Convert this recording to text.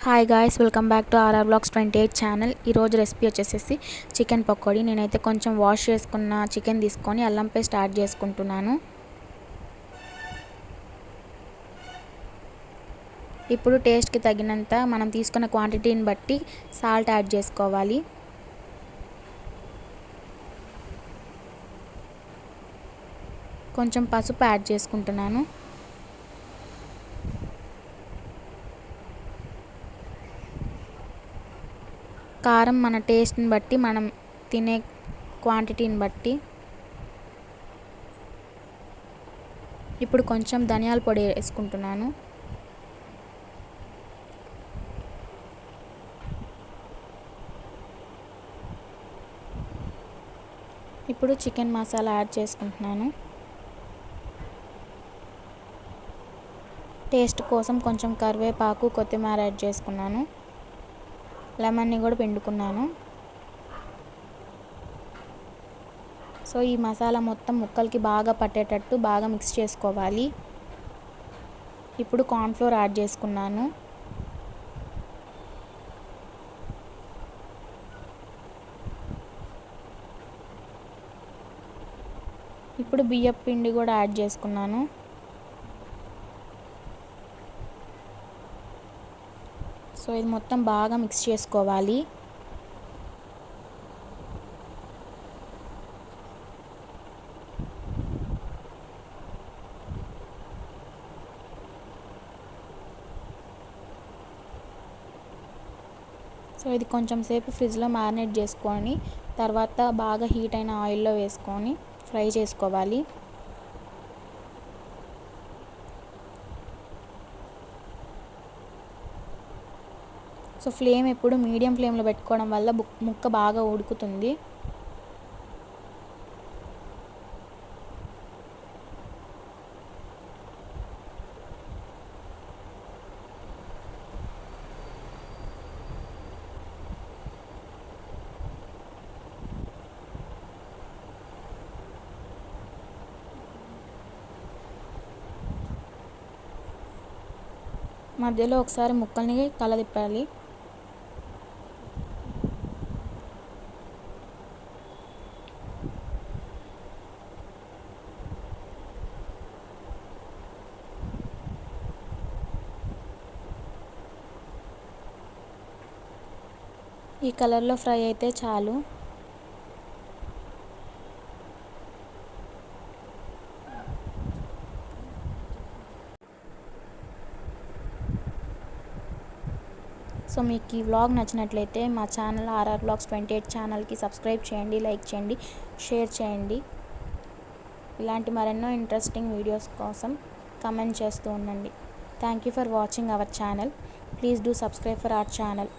Hi guys, welcome back to RR blogs 28 channel. ఈరోజు recipe వచ్చేసేసి chicken pakodi. నేనైతే కొంచెం వాష్ చేసుకున్న చికెన్ తీసుకొని అల్లం పేస్ట్ యాడ్ చేసుకుంటున్నాను. ఇప్పుడు టేస్ట్కి తగినంత మనం తీసుకున్న క్వాంటిటీని బట్టి సాల్ట్ యాడ్ చేసుకోవాలి. కొంచెం పసుపు యాడ్ చేసుకుంటున్నాను. కారం మన టేస్ట్ని బట్టి, మనం తినే క్వాంటిటీని బట్టి. ఇప్పుడు కొంచెం ధనియాల పొడి వేసుకుంటున్నాను. ఇప్పుడు చికెన్ మసాలా యాడ్ చేసుకుంటున్నాను. టేస్ట్ కోసం కొంచెం కరివేపాకు, కొత్తిమీర యాడ్ చేసుకున్నాను. లెమన్ని కూడా పిండుకున్నాను. సో ఈ మసాలా మొత్తం ముక్కలకి బాగా పట్టేటట్టు బాగా మిక్స్ చేసుకోవాలి. ఇప్పుడు కార్న్ఫ్లోర్ యాడ్ చేసుకున్నాను. ఇప్పుడు బియ్యపు పిండి కూడా యాడ్ చేసుకున్నాను. సో ఇది మొత్తం బాగా మిక్స్ చేసుకోవాలి. సో ఇది కొంచెం సేపు ఫ్రిడ్జ్లో మ్యారినేట్ చేసుకొని తర్వాత బాగా హీట్ అయిన ఆయిల్లో వేసుకొని ఫ్రై చేసుకోవాలి. సో ఫ్లేమ్ ఎప్పుడు మీడియం ఫ్లేమ్లో పెట్టుకోవడం వల్ల ముక్క బాగా ఉడుకుతుంది. మధ్యలో ఒకసారి ముక్కల్ని కలదిప్పాలి. ఈ కలర్లో ఫ్రై అయితే చాలు. సో మీకు ఈ వ్లాగ్ నచ్చినట్లయితే మా ఛానల్ ఆర్ఆర్ బ్లాగ్స్ 28 ఛానల్కి సబ్స్క్రైబ్ చేయండి, లైక్ చేయండి, షేర్ చేయండి. ఇలాంటి మరెన్నో ఇంట్రెస్టింగ్ వీడియోస్ కోసం కమెంట్ చేస్తూ ఉండండి. Thank you for watching our channel. Please do subscribe for our channel.